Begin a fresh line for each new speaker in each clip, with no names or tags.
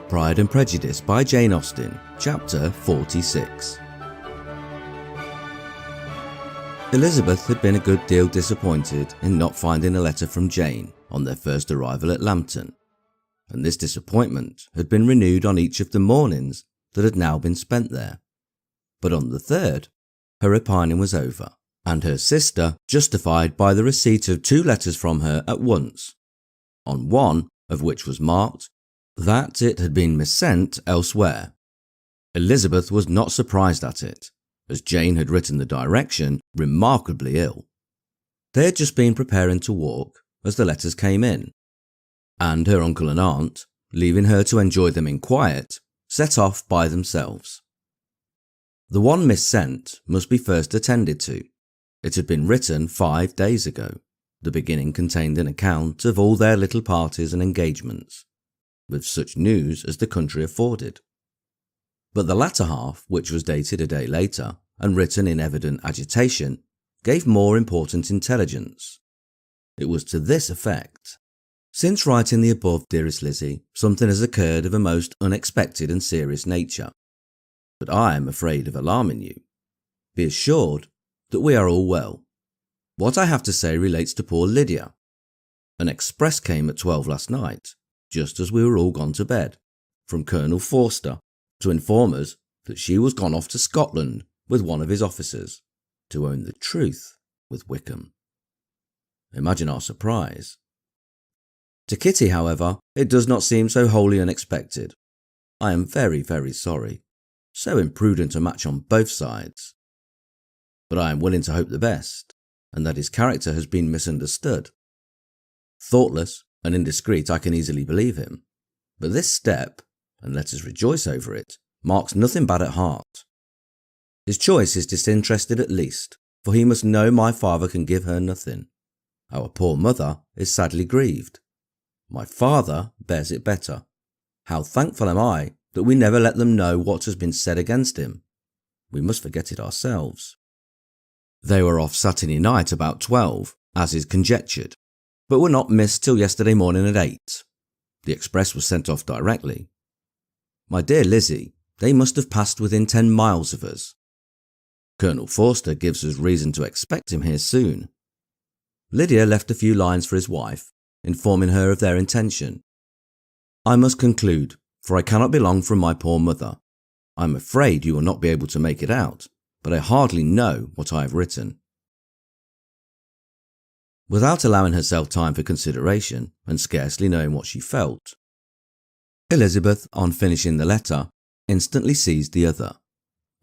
Pride and Prejudice by Jane Austen, Chapter 46. Elizabeth had been a good deal disappointed in not finding a letter from Jane on their first arrival at Lambton, and this disappointment had been renewed on each of the mornings that had now been spent there. But on the third, her repining was over, and her sister justified by the receipt of 2 letters from her at once, on one of which was marked that it had been missent elsewhere. Elizabeth was not surprised at it, as Jane had written the direction remarkably ill. They had just been preparing to walk as the letters came in, and her uncle and aunt, leaving her to enjoy them in quiet, set off by themselves. The one missent must be first attended to. It had been written 5 days ago. The beginning contained an account of all their little parties and engagements, with such news as the country afforded. But the latter half, which was dated a day later and written in evident agitation, gave more important intelligence. It was to this effect: "Since writing the above, dearest Lizzie, something has occurred of a most unexpected and serious nature, but I am afraid of alarming you. Be assured that we are all well. What I have to say relates to poor Lydia. An express came at 12 last night, just as we were all gone to bed, from Colonel Forster, to inform us that she was gone off to Scotland with one of his officers, to own the truth with Wickham." Imagine our surprise. To Kitty, however, it does not seem so wholly unexpected. I am very, very sorry. So imprudent a match on both sides. But I am willing to hope the best, and that his character has been misunderstood. Thoughtless and indiscreet, I can easily believe him, but this step, and let us rejoice over it, marks nothing bad at heart. His choice is disinterested at least, for he must know my father can give her nothing. Our poor mother is sadly grieved. My father bears it better. How thankful am I that we never let them know what has been said against him. We must forget it ourselves. They were off Saturday night about 12, as is conjectured, but were not missed till yesterday morning at 8. The express was sent off directly. My dear Lizzie, they must have passed within 10 miles of us. Colonel Forster gives us reason to expect him here soon. Lydia left a few lines for his wife, informing her of their intention. I must conclude, for I cannot be long from my poor mother. I am afraid you will not be able to make it out, but I hardly know what I have written. Without allowing herself time for consideration, and scarcely knowing what she felt, Elizabeth, on finishing the letter, instantly seized the other,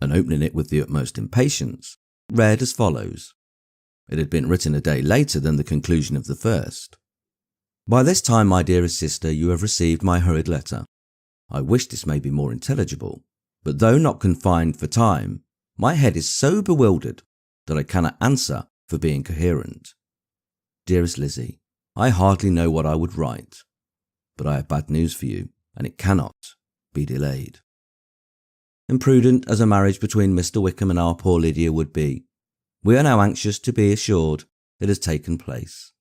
and opening it with the utmost impatience, read as follows. It had been written a day later than the conclusion of the first. "By this time, my dearest sister, you have received my hurried letter. I wish this may be more intelligible, but though not confined for time, my head is so bewildered that I cannot answer for being coherent. Dearest Lizzie, I hardly know what I would write, but I have bad news for you, and it cannot be delayed. Imprudent as a marriage between Mr. Wickham and our poor Lydia would be, we are now anxious to be assured it has taken place,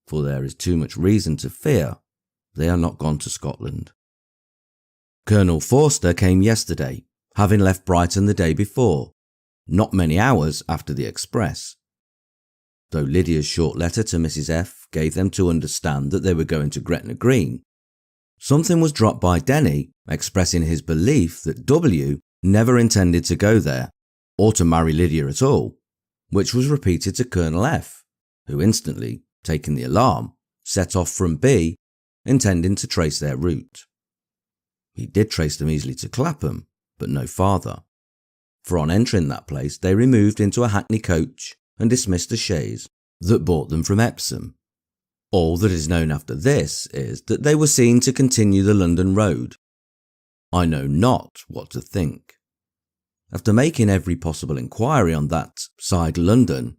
for there is too much reason to fear they are not gone to Scotland. Colonel Forster came yesterday, having left Brighton the day before, not many hours after the express. Though Lydia's short letter to Mrs. F. gave them to understand that they were going to Gretna Green, something was dropped by Denny expressing his belief that W. never intended to go there, or to marry Lydia at all, which was repeated to Colonel F., who instantly, taking the alarm, set off from B, intending to trace their route. He did trace them easily to Clapham, but no farther, for on entering that place they removed into a hackney coach and dismissed a chaise that brought them from Epsom. All that is known after this is that they were seen to continue the London road. I know not what to think. After making every possible inquiry on that side London,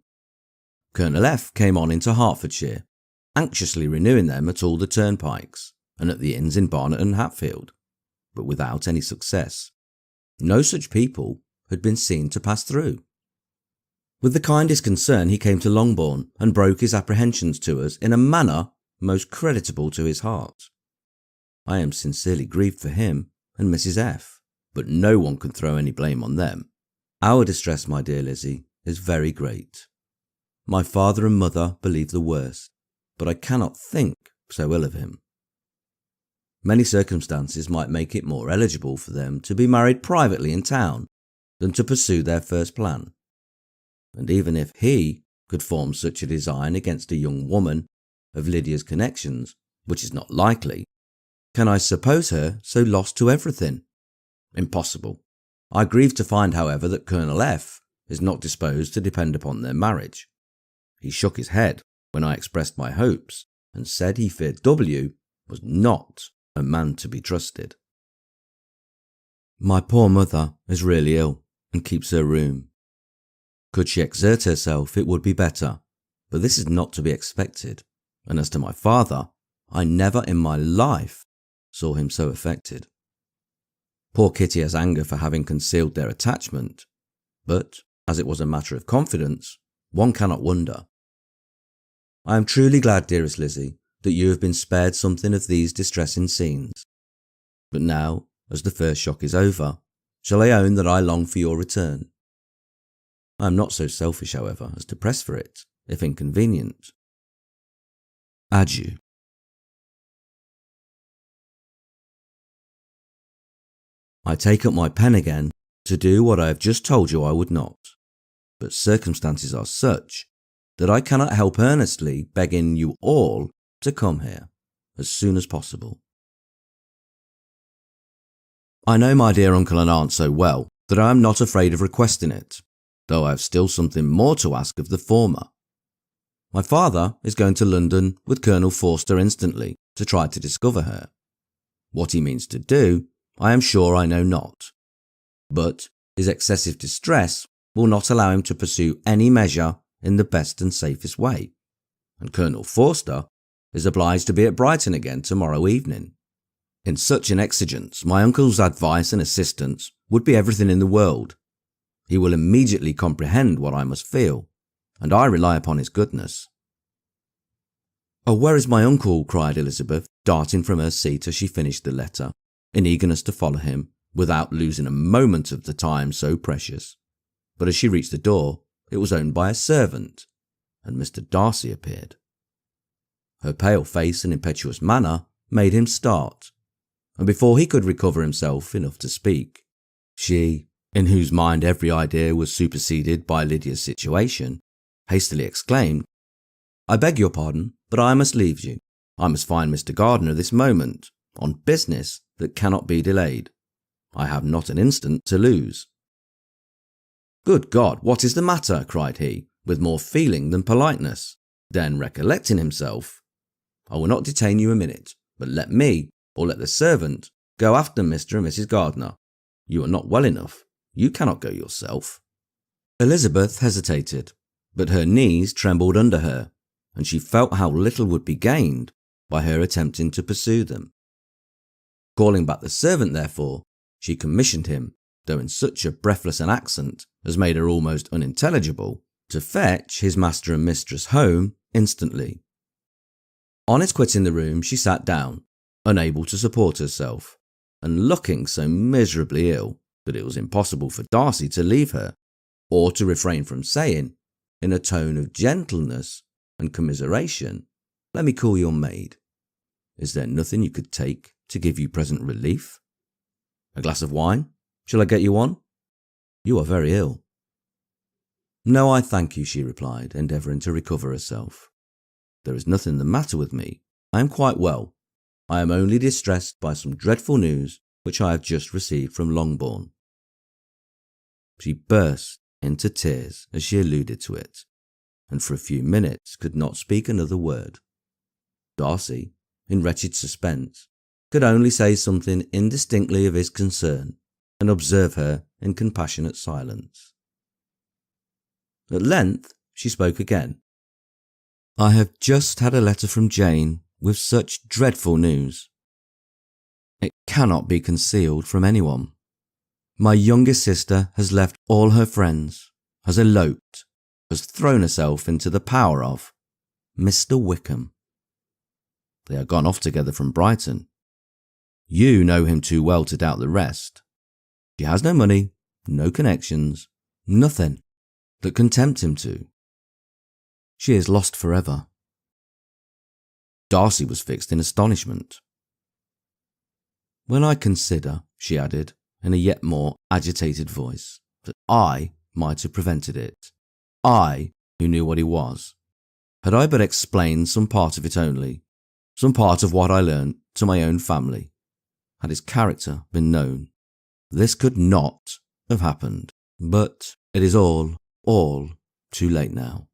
Colonel F. came on into Hertfordshire, anxiously renewing them at all the turnpikes and at the inns in Barnet and Hatfield, but without any success. No such people had been seen to pass through. With the kindest concern he came to Longbourn and broke his apprehensions to us in a manner most creditable to his heart. I am sincerely grieved for him and Mrs. F, but no one can throw any blame on them. Our distress, my dear Lizzie, is very great. My father and mother believe the worst, but I cannot think so ill of him. Many circumstances might make it more eligible for them to be married privately in town than to pursue their first plan. And even if he could form such a design against a young woman of Lydia's connections, which is not likely, can I suppose her so lost to everything? Impossible. I grieve to find, however, that Colonel F is not disposed to depend upon their marriage. He shook his head when I expressed my hopes, and said he feared W was not a man to be trusted. My poor mother is really ill, and keeps her room. Could she exert herself, it would be better, but this is not to be expected, and as to my father, I never in my life saw him so affected. Poor Kitty has anger for having concealed their attachment, but as it was a matter of confidence, one cannot wonder. I am truly glad, dearest Lizzie, that you have been spared something of these distressing scenes. But now, as the first shock is over, shall I own that I long for your return? I am not so selfish, however, as to press for it, if inconvenient. Adieu. I take up my pen again to do what I have just told you I would not, but circumstances are such that I cannot help earnestly begging you all to come here as soon as possible. I know my dear uncle and aunt so well that I am not afraid of requesting it, though I have still something more to ask of the former. My father is going to London with Colonel Forster instantly to try to discover her. What he means to do, I am sure I know not, but his excessive distress will not allow him to pursue any measure in the best and safest way, and Colonel Forster is obliged to be at Brighton again tomorrow evening. In such an exigence, my uncle's advice and assistance would be everything in the world. He will immediately comprehend what I must feel, and I rely upon his goodness. Oh, where is my uncle? Cried Elizabeth, darting from her seat as she finished the letter, in eagerness to follow him, without losing a moment of the time so precious. But as she reached the door, it was opened by a servant, and Mr. Darcy appeared. Her pale face and impetuous manner made him start, and before he could recover himself enough to speak, she, in whose mind every idea was superseded by Lydia's situation, hastily exclaimed, I beg your pardon, but I must leave you. I must find Mr. Gardiner this moment, on business that cannot be delayed. I have not an instant to lose. Good God, what is the matter? Cried he, with more feeling than politeness. Then recollecting himself, I will not detain you a minute, but let me, or let the servant, go after Mr. and Mrs. Gardiner. You are not well enough. You cannot go yourself. Elizabeth hesitated, but her knees trembled under her, and she felt how little would be gained by her attempting to pursue them. Calling back the servant, therefore, she commissioned him, though in such a breathless an accent as made her almost unintelligible, to fetch his master and mistress home instantly. On his quitting the room, she sat down, unable to support herself, and looking so miserably ill that it was impossible for Darcy to leave her, or to refrain from saying, in a tone of gentleness and commiseration, Let me call your maid. Is there nothing you could take to give you present relief? A glass of wine? Shall I get you one? You are very ill. No, I thank you, she replied, endeavouring to recover herself. There is nothing the matter with me. I am quite well. I am only distressed by some dreadful news which I have just received from Longbourn. She burst into tears as she alluded to it, and for a few minutes could not speak another word. Darcy, in wretched suspense, could only say something indistinctly of his concern, and observe her in compassionate silence. At length she spoke again. I have just had a letter from Jane with such dreadful news. It cannot be concealed from anyone. My youngest sister has left all her friends, has eloped, has thrown herself into the power of Mr. Wickham. They are gone off together from Brighton. You know him too well to doubt the rest. She has no money, no connections, nothing that can tempt him to. She is lost forever. Darcy was fixed in astonishment. When I consider, she added, in a yet more agitated voice, that I might have prevented it, I who knew what he was, had I but explained some part of it only, some part of what I learned to my own family, had his character been known, this could not have happened. But it is all too late now.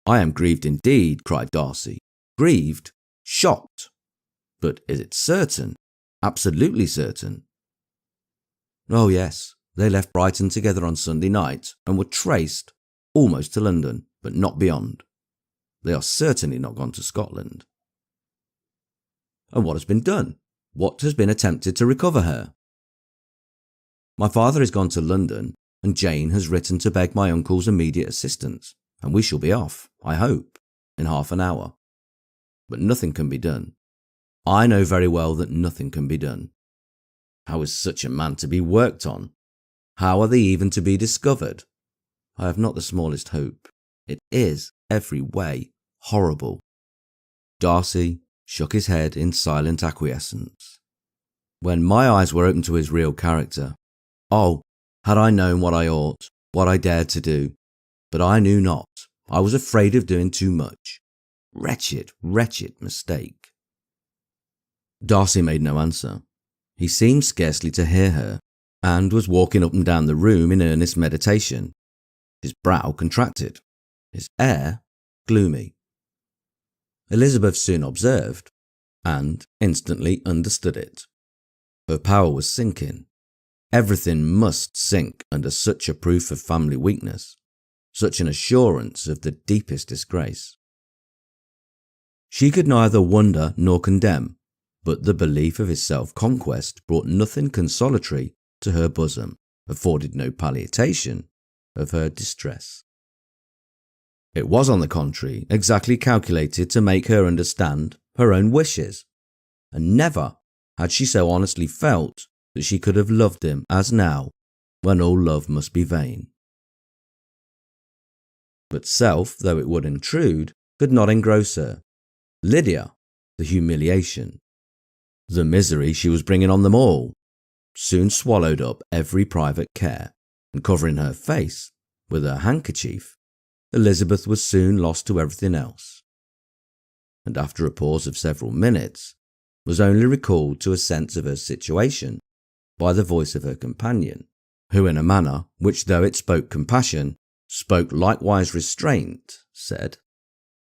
I am grieved indeed, cried Darcy. Grieved? Shocked? But is it certain? Absolutely certain? Oh yes, they left Brighton together on Sunday night and were traced almost to London, but not beyond. They are certainly not gone to Scotland. And what has been done? What has been attempted to recover her? My father is gone to London, and Jane has written to beg my uncle's immediate assistance, and we shall be off, I hope, in half an hour. But nothing can be done. I know very well that nothing can be done. How is such a man to be worked on? How are they even to be discovered? I have not the smallest hope. It is, every way, horrible. Darcy shook his head in silent acquiescence. When my eyes were opened to his real character, oh, had I known what I ought, what I dared to do, but I knew not. I was afraid of doing too much. Wretched, wretched mistake. Darcy made no answer. He seemed scarcely to hear her, and was walking up and down the room in earnest meditation, his brow contracted, his air gloomy. Elizabeth soon observed, and instantly understood it. Her power was sinking. Everything must sink under such a proof of family weakness, such an assurance of the deepest disgrace. She could neither wonder nor condemn, but the belief of his self-conquest brought nothing consolatory to her bosom, afforded no palliation of her distress. It was, on the contrary, exactly calculated to make her understand her own wishes, and never had she so honestly felt that she could have loved him as now, when all love must be vain. But self, though it would intrude, could not engross her. Lydia, the humiliation, the misery she was bringing on them all, soon swallowed up every private care, and covering her face with her handkerchief, Elizabeth was soon lost to everything else, and after a pause of several minutes, was only recalled to a sense of her situation by the voice of her companion, who in a manner which, though it spoke compassion, spoke likewise restraint, said,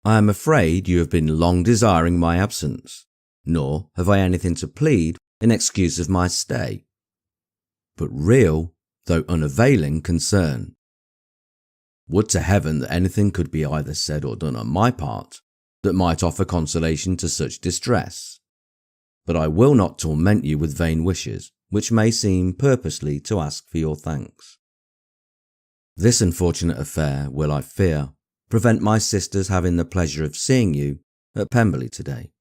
I am afraid you have been long desiring my absence, nor have I anything to plead in excuse of my stay, but real, though unavailing, concern. Would to heaven that anything could be either said or done on my part that might offer consolation to such distress, but I will not torment you with vain wishes, which may seem purposely to ask for your thanks. This unfortunate affair will, I fear, prevent my sisters having the pleasure of seeing you at Pemberley today.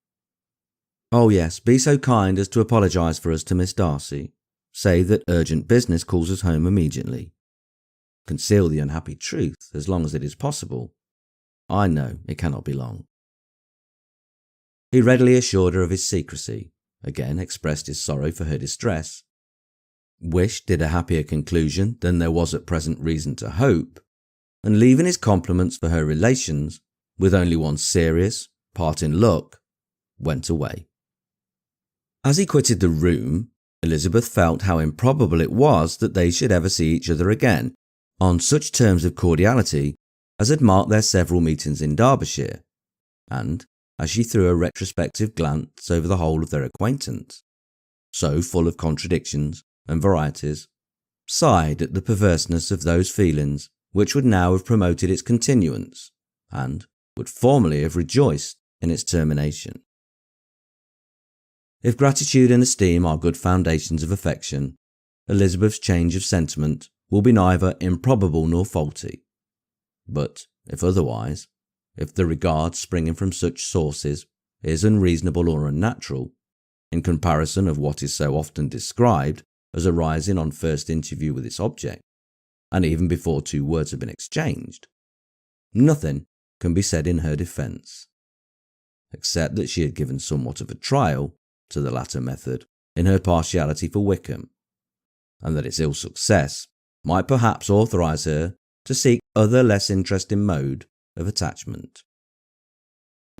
Oh yes, be so kind as to apologise for us to Miss Darcy. Say that urgent business calls us home immediately. Conceal the unhappy truth as long as it is possible. I know it cannot be long. He readily assured her of his secrecy, again expressed his sorrow for her distress, wished it a happier conclusion than there was at present reason to hope, and leaving his compliments for her relations, with only one serious, parting look, went away. As he quitted the room, Elizabeth felt how improbable it was that they should ever see each other again on such terms of cordiality as had marked their several meetings in Derbyshire, and, as she threw a retrospective glance over the whole of their acquaintance, so full of contradictions and varieties, sighed at the perverseness of those feelings which would now have promoted its continuance, and would formerly have rejoiced in its termination. If gratitude and esteem are good foundations of affection, Elizabeth's change of sentiment will be neither improbable nor faulty. But if otherwise, if the regard springing from such sources is unreasonable or unnatural, in comparison of what is so often described as arising on first interview with its object, and even before 2 words have been exchanged, nothing can be said in her defence, except that she had given somewhat of a trial to the latter method in her partiality for Wickham, and that its ill success might perhaps authorise her to seek other less interesting mode of attachment.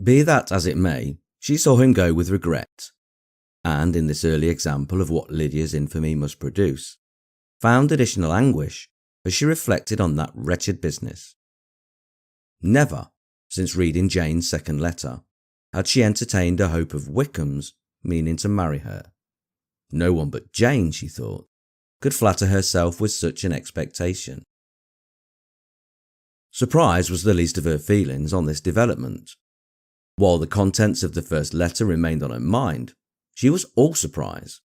Be that as it may, she saw him go with regret, and in this early example of what Lydia's infamy must produce, found additional anguish as she reflected on that wretched business. Never, since reading Jane's second letter, had she entertained a hope of Wickham's meaning to marry her. No one but Jane, she thought, could flatter herself with such an expectation. Surprise was the least of her feelings on this development. While the contents of the first letter remained on her mind, she was all surprise,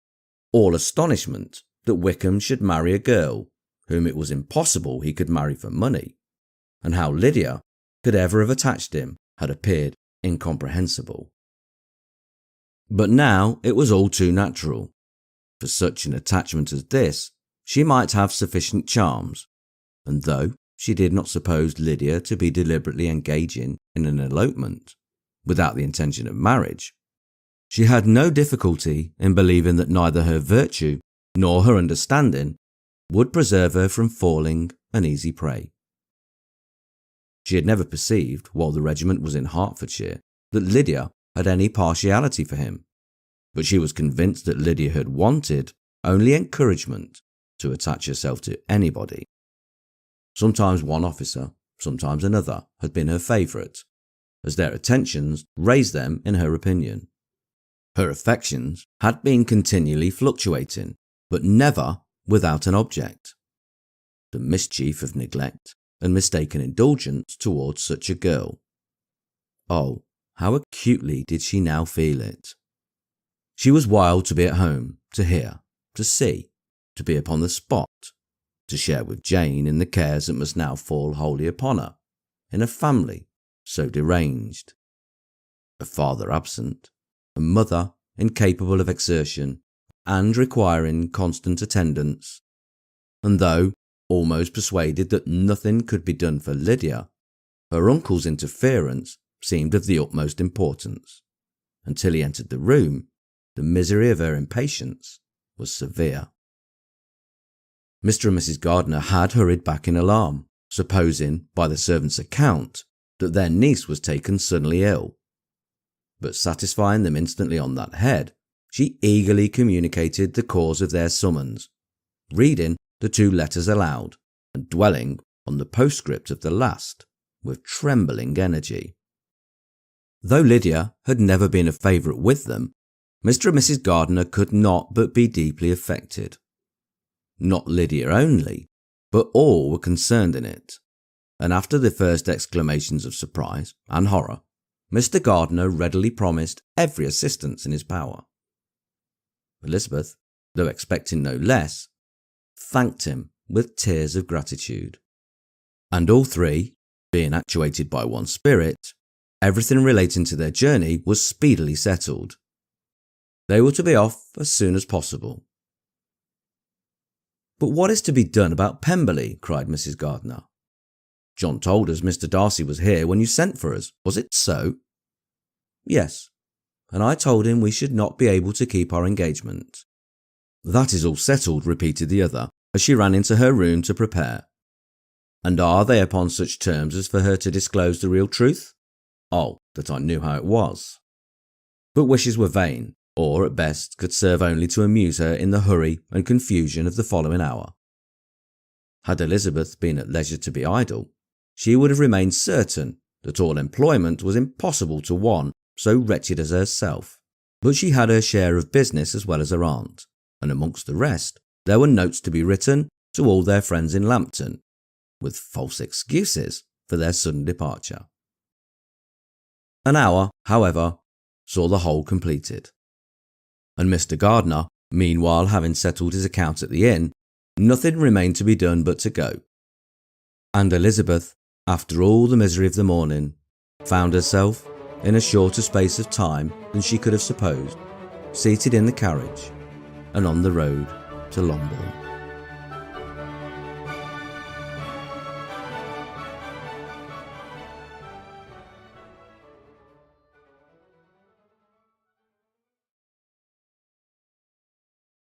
all astonishment that Wickham should marry a girl whom it was impossible he could marry for money, and how Lydia could ever have attached him had appeared incomprehensible. But now it was all too natural. For such an attachment as this, she might have sufficient charms, and though she did not suppose Lydia to be deliberately engaging in an elopement, without the intention of marriage, she had no difficulty in believing that neither her virtue nor her understanding would preserve her from falling an easy prey. She had never perceived, while the regiment was in Hertfordshire, that Lydia had any partiality for him, but she was convinced that Lydia had wanted only encouragement to attach herself to anybody. Sometimes one officer, sometimes another, had been her favourite, as their attentions raised them in her opinion. Her affections had been continually fluctuating, but never without an object. The mischief of neglect and mistaken indulgence towards such a girl. Oh, how acutely did she now feel it! She was wild to be at home, to hear, to see, to be upon the spot, to share with Jane in the cares that must now fall wholly upon her, in a family so deranged. A father absent, a mother incapable of exertion and requiring constant attendance, and though almost persuaded that nothing could be done for Lydia, her uncle's interference seemed of the utmost importance. Until he entered the room, the misery of her impatience was severe. Mr. and Mrs. Gardiner had hurried back in alarm, supposing, by the servant's account, that their niece was taken suddenly ill. But satisfying them instantly on that head, she eagerly communicated the cause of their summons, reading the 2 letters aloud, and dwelling on the postscript of the last with trembling energy. Though Lydia had never been a favourite with them, Mr. and Mrs. Gardiner could not but be deeply affected. Not Lydia only, but all were concerned in it, and after the first exclamations of surprise and horror, Mr. Gardiner readily promised every assistance in his power. Elizabeth, though expecting no less, thanked him with tears of gratitude. And all 3, being actuated by one spirit, everything relating to their journey was speedily settled. They were to be off as soon as possible. "But what is to be done about Pemberley?" cried Mrs. Gardiner. "John told us Mr. Darcy was here when you sent for us. Was it so?" "Yes, and I told him we should not be able to keep our engagement." "That is all settled," repeated the other, as she ran into her room to prepare. "And are they upon such terms as for her to disclose the real truth?" "Oh, that I knew how it was." But wishes were vain, or at best could serve only to amuse her in the hurry and confusion of the following hour. Had Elizabeth been at leisure to be idle, she would have remained certain that all employment was impossible to one so wretched as herself. But she had her share of business as well as her aunt, and amongst the rest there were notes to be written to all their friends in Lambton, with false excuses for their sudden departure. An hour, however, saw the whole completed, and Mr. Gardiner, meanwhile having settled his account at the inn, nothing remained to be done but to go. And Elizabeth, after all the misery of the morning, found herself, in a shorter space of time than she could have supposed, seated in the carriage and on the road to Longbourn.